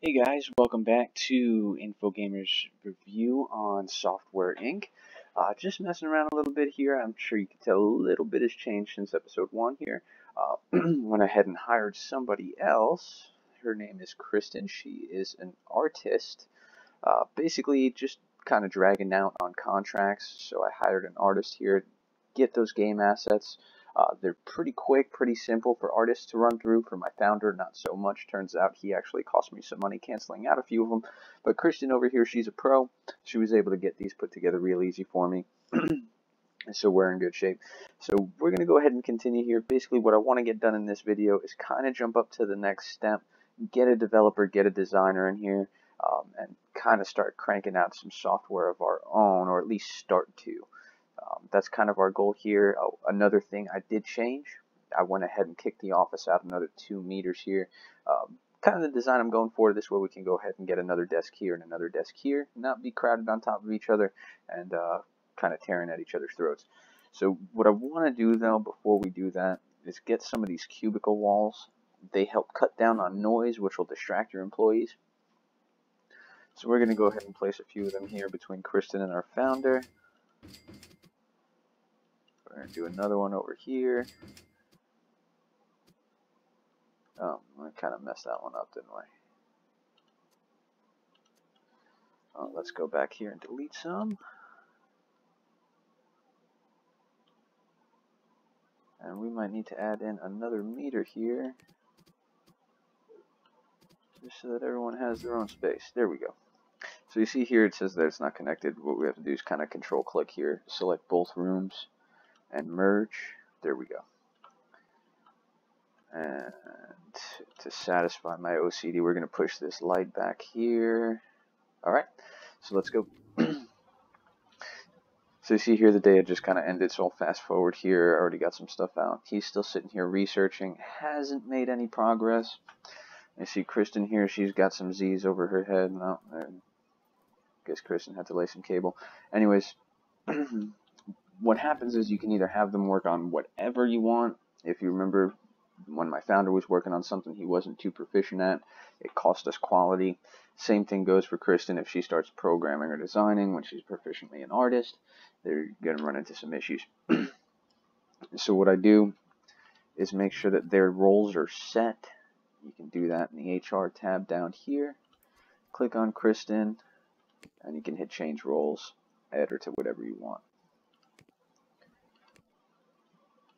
Hey guys, welcome back to InfoGamer's review on Software Inc. Just messing around a little bit here. I'm sure you can tell a little bit has changed since episode 1 here. Went ahead and hired somebody else. Her name is Kristen. She is an artist. Basically just kind of dragging out on contracts. So I hired an artist here to get those game assets. They're pretty quick, pretty simple for artists to run through. For my founder, not so much. Turns out he actually cost me some money canceling out a few of them. But Kristen over here, she's a pro. She was able to get these put together real easy for me. So we're in good shape. So we're going to go ahead and continue here. Basically what I want to get done in this video is kind of jump up to the next step, get a developer, get a designer in here, and kind of start cranking out some software of our own, or at least start to. That's kind of our goal here. Oh, another thing I did change, I went ahead and kicked the office out another 2 meters here. Kind of the design I'm going for. This way we can go ahead and get another desk here and another desk here, not be crowded on top of each other and kind of tearing at each other's throats. So what I want to do though before we do that is get some of these cubicle walls. They help cut down on noise, which will distract your employees. So we're going to go ahead and place a few of them here between Kristen and our founder. We're going to do another one over here. Oh, I kind of messed that one up, didn't we? Oh, let's go back here and delete some. And we might need to add in another meter here, just so that everyone has their own space. There we go. So you see here it says that it's not connected. What we have to do is kind of control click here, select both rooms, and merge. There we go. And to satisfy my OCD, we're going to push this light back here. Alright, so let's go. So you see here the day had just kind of ended, so I'll fast forward here. I already got some stuff out. He's still sitting here researching, hasn't made any progress. You see Kristen here, she's got some Z's over her head. No, I guess Kristen had to lay some cable. Anyways, what happens is you can either have them work on whatever you want. If you remember, when my founder was working on something he wasn't too proficient at, it cost us quality. Same thing goes for Kristen if she starts programming or designing when she's proficiently an artist. They're going to run into some issues. So what I do is make sure that their roles are set. You can do that in the HR tab down here. Click on Kristen, and you can hit change roles, add her to whatever you want.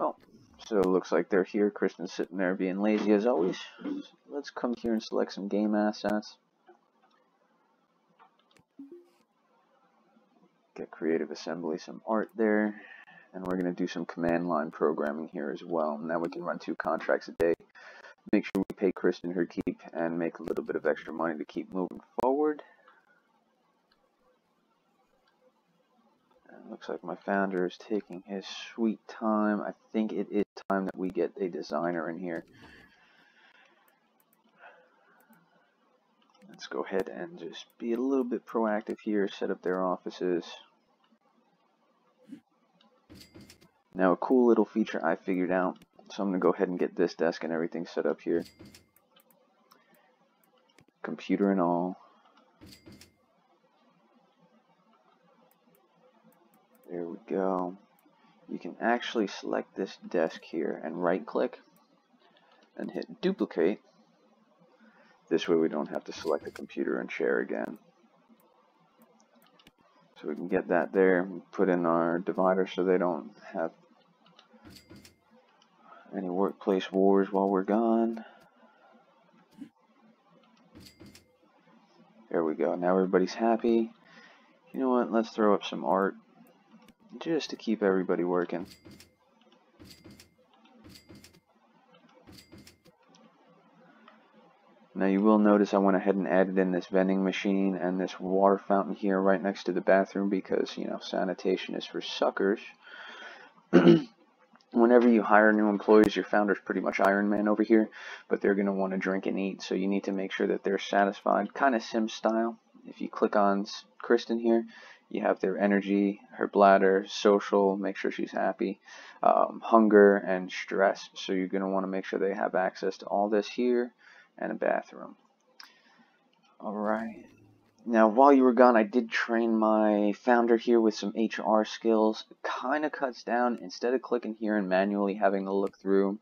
Oh, so it looks like they're here. Kristen's sitting there being lazy as always. Let's come here and select some game assets. Get Creative Assembly, some art there. And we're going to do some command line programming here as well. Now we can run 2 contracts a day. Make sure we pay Kristen her keep and make a little bit of extra money to keep moving forward. And looks like my founder is taking his sweet time. I think it is time that we get a designer in here. Let's go ahead and just be a little bit proactive here, set up their offices. Now a cool little feature I figured out, so I'm going to go ahead and get this desk and everything set up here. Computer and all. There we go. You can actually select this desk here and right click and hit duplicate. This way we don't have to select the computer and chair again. So we can get that there, put in our divider so they don't have any workplace wars while we're gone. There we go. Now everybody's happy. You know what? Let's throw up some art just to keep everybody working. Now you will notice I went ahead and added in this vending machine and this water fountain here right next to the bathroom because, you know, sanitation is for suckers. Whenever you hire new employees, your founder's pretty much Iron Man over here, but they're going to want to drink and eat, so you need to make sure that they're satisfied, kind of Sim style. If you click on Kristen here, you have their energy, her bladder, social, make sure she's happy, hunger, and stress. So you're going to want to make sure they have access to all this here and a bathroom. Alright. Now, while you were gone, I did train my founder here with some HR skills. It kind of cuts down, instead of clicking here and manually having to look through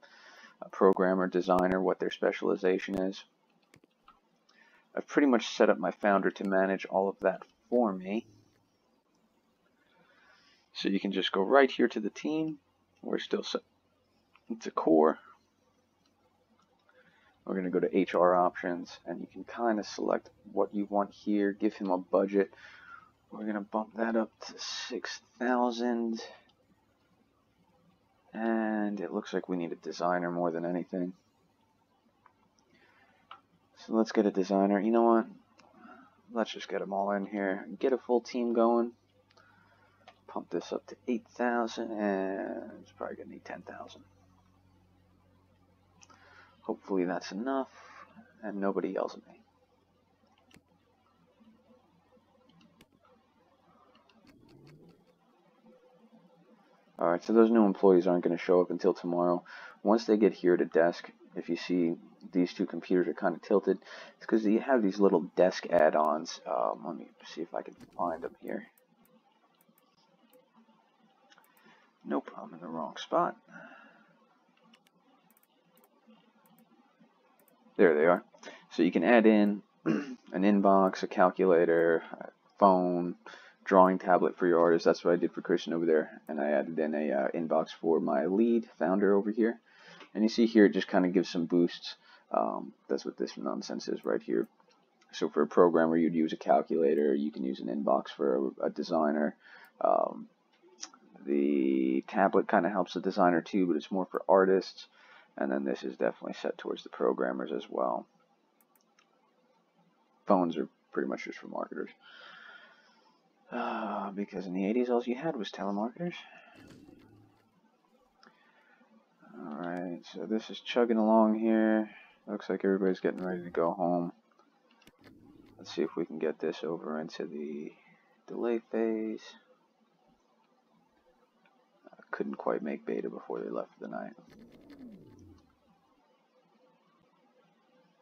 a programmer, designer, what their specialization is. I've pretty much set up my founder to manage all of that for me. So you can just go right here to the team. We're still set. It's a core. We're going to go to HR options, and you can kind of select what you want here. Give him a budget. We're going to bump that up to 6,000. And it looks like we need a designer more than anything. So let's get a designer. You know what? Let's just get them all in here. Get a full team going. Pump this up to 8,000, and it's probably going to need 10,000. Hopefully that's enough, and nobody yells at me. Alright, so those new employees aren't going to show up until tomorrow. Once they get here to desk, if you see these two computers are kind of tilted, it's because you have these little desk add-ons. Let me see if I can find them here. Nope, I'm in the wrong spot. There they are. So you can add in an inbox, a calculator, a phone, drawing tablet for your artist. That's what I did for Christian over there. And I added in a inbox for my lead founder over here. And you see here it just kind of gives some boosts. That's what this nonsense is right here. So for a programmer, you'd use a calculator. You can use an inbox for a designer. The tablet kind of helps the designer too, but it's more for artists. And then this is definitely set towards the programmers as well. Phones are pretty much just for marketers. Because in the 80s, all you had was telemarketers. Alright, so this is chugging along here. Looks like everybody's getting ready to go home. Let's see if we can get this over into the delay phase. Couldn't quite make beta before they left for the night.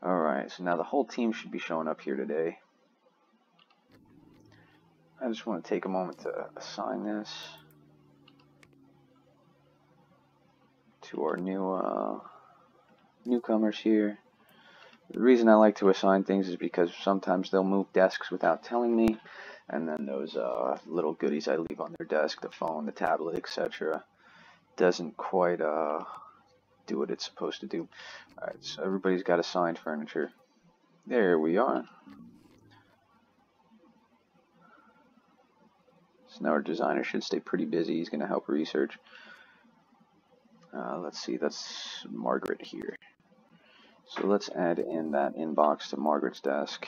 Alright, so now the whole team should be showing up here today. I just want to take a moment to assign this to our new newcomers here. The reason I like to assign things is because sometimes they'll move desks without telling me, and then those little goodies I leave on their desk, the phone, the tablet, etc., doesn't quite do what it's supposed to do. Alright, so everybody's got assigned furniture. There we are. So now our designer should stay pretty busy. He's going to help research. Let's see, that's Margaret here. So let's add in that inbox to Margaret's desk.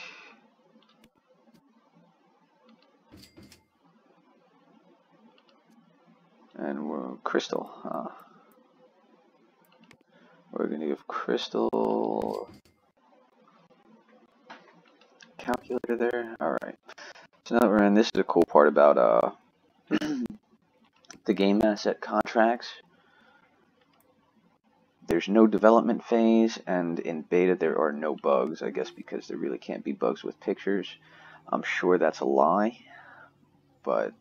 And we're Crystal. We're going to give Crystal calculator there. Alright. So now that we're in, this is a cool part about the game asset contracts. There's no development phase, and in beta there are no bugs, I guess because there really can't be bugs with pictures. I'm sure that's a lie, but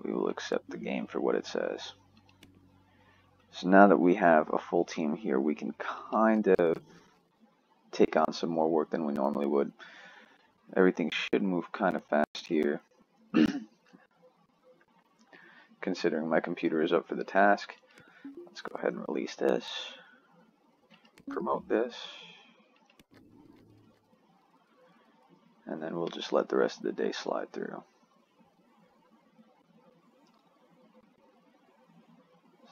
we will accept the game for what it says. So now that we have a full team here, we can kind of take on some more work than we normally would. Everything should move kind of fast here, considering my computer is up for the task. Let's go ahead and release this, promote this, and then we'll just let the rest of the day slide through.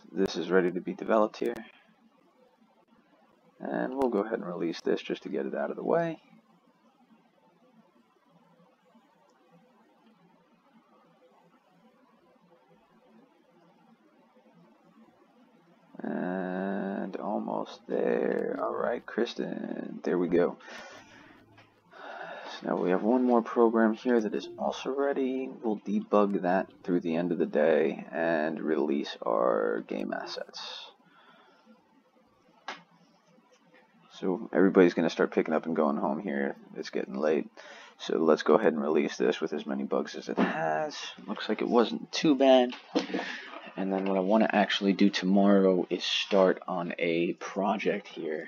This is ready to be developed here, and we'll go ahead and release this just to get it out of the way. And almost there. Alright, Kristen, there we go. So now we have one more program here that is also ready. We'll debug that through the end of the day and release our game assets. So everybody's going to start picking up and going home here. It's getting late. So let's go ahead and release this with as many bugs as it has. Looks like it wasn't too bad. And then what I want to actually do tomorrow is start on a project here.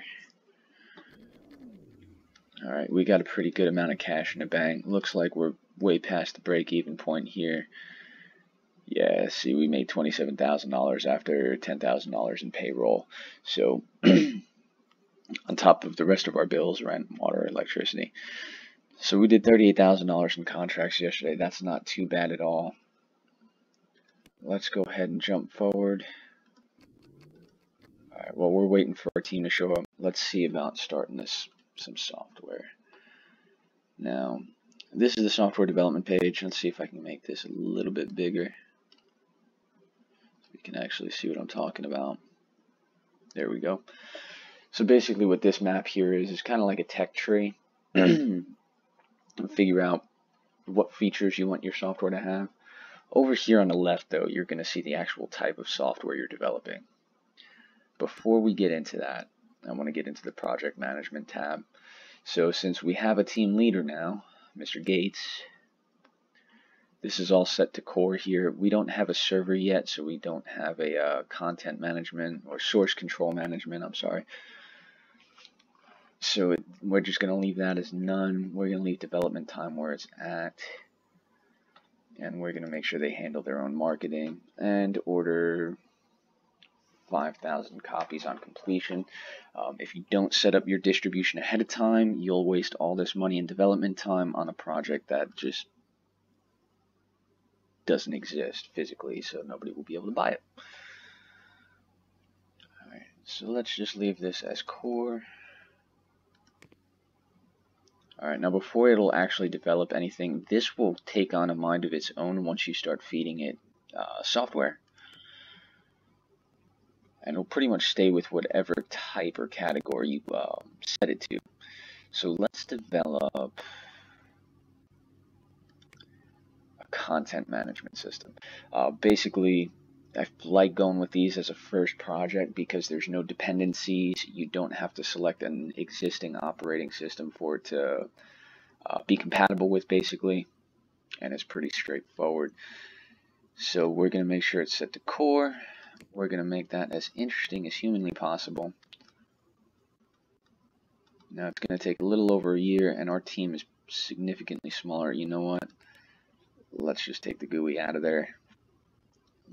Alright, we got a pretty good amount of cash in the bank. Looks like we're way past the break-even point here. Yeah, see, we made $27,000 after $10,000 in payroll. So, on top of the rest of our bills, rent, water, electricity. So we did $38,000 in contracts yesterday. That's not too bad at all. Let's go ahead and jump forward. Alright, well, we're waiting for our team to show up. Let's see about starting some software. Now, this is the software development page. Let's see if I can make this a little bit bigger. You can actually see what I'm talking about. There we go. So basically what this map here is kind of like a tech tree. Figure out what features you want your software to have. Over here on the left though, you're going to see the actual type of software you're developing. Before we get into that, I want to get into the project management tab. So since we have a team leader now, Mr. Gates, this is all set to core here. We don't have a server yet, so we don't have a content management or source control management, I'm sorry. So we're just going to leave that as none. We're going to leave development time where it's at. And we're going to make sure they handle their own marketing and order 5,000 copies on completion. If you don't set up your distribution ahead of time, you'll waste all this money in development time on a project that just doesn't exist physically, so nobody will be able to buy it. Alright, so let's just leave this as core. Alright, now before it'll actually develop anything, this will take on a mind of its own once you start feeding it software. And it'll pretty much stay with whatever type or category you set it to. So let's develop content management system. Basically, I like going with these as a first project because there's no dependencies. You don't have to select an existing operating system for it to be compatible with, basically, and it's pretty straightforward. So we're going to make sure it's set to core. We're going to make that as interesting as humanly possible. Now it's going to take a little over a year, and our team is significantly smaller. You know what? Let's just take the GUI out of there.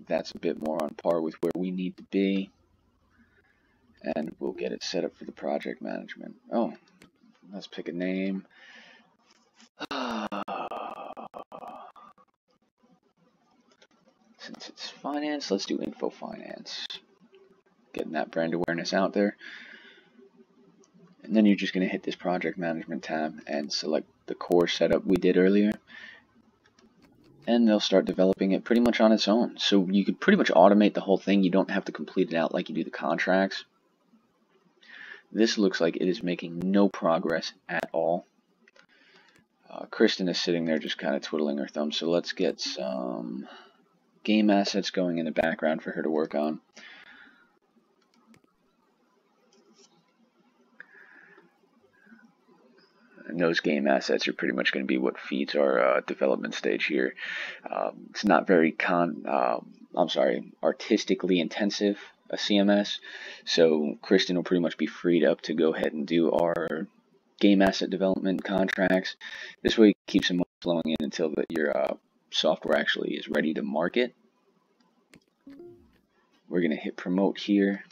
That's a bit more on par with where we need to be. And we'll get it set up for the project management. Oh, let's pick a name. Since it's finance, let's do info finance. Getting that brand awareness out there. And then you're just going to hit this project management tab and select the core setup we did earlier. And they'll start developing it pretty much on its own. So you could pretty much automate the whole thing. You don't have to complete it out like you do the contracts. This looks like it is making no progress at all. Kristen is sitting there just kind of twiddling her thumbs. So let's get some game assets going in the background for her to work on. And those game assets are pretty much going to be what feeds our development stage here. It's not very artistically intensive, a CMS, so Kristen will pretty much be freed up to go ahead and do our game asset development contracts. This way it keeps some money flowing in until your software actually is ready to market. We're going to hit promote here.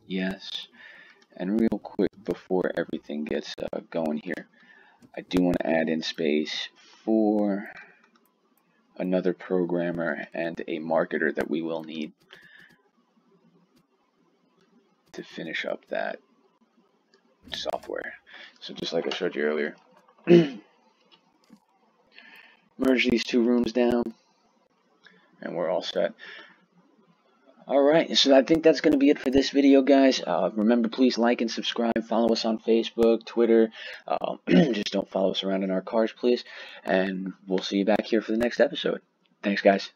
Yes. And real quick before everything gets going here, I do want to add in space for another programmer and a marketer that we will need to finish up that software. So just like I showed you earlier, merge these two rooms down and we're all set. Alright, so I think that's going to be it for this video, guys. Remember, please like and subscribe. Follow us on Facebook, Twitter. Just don't follow us around in our cars, please. And we'll see you back here for the next episode. Thanks, guys.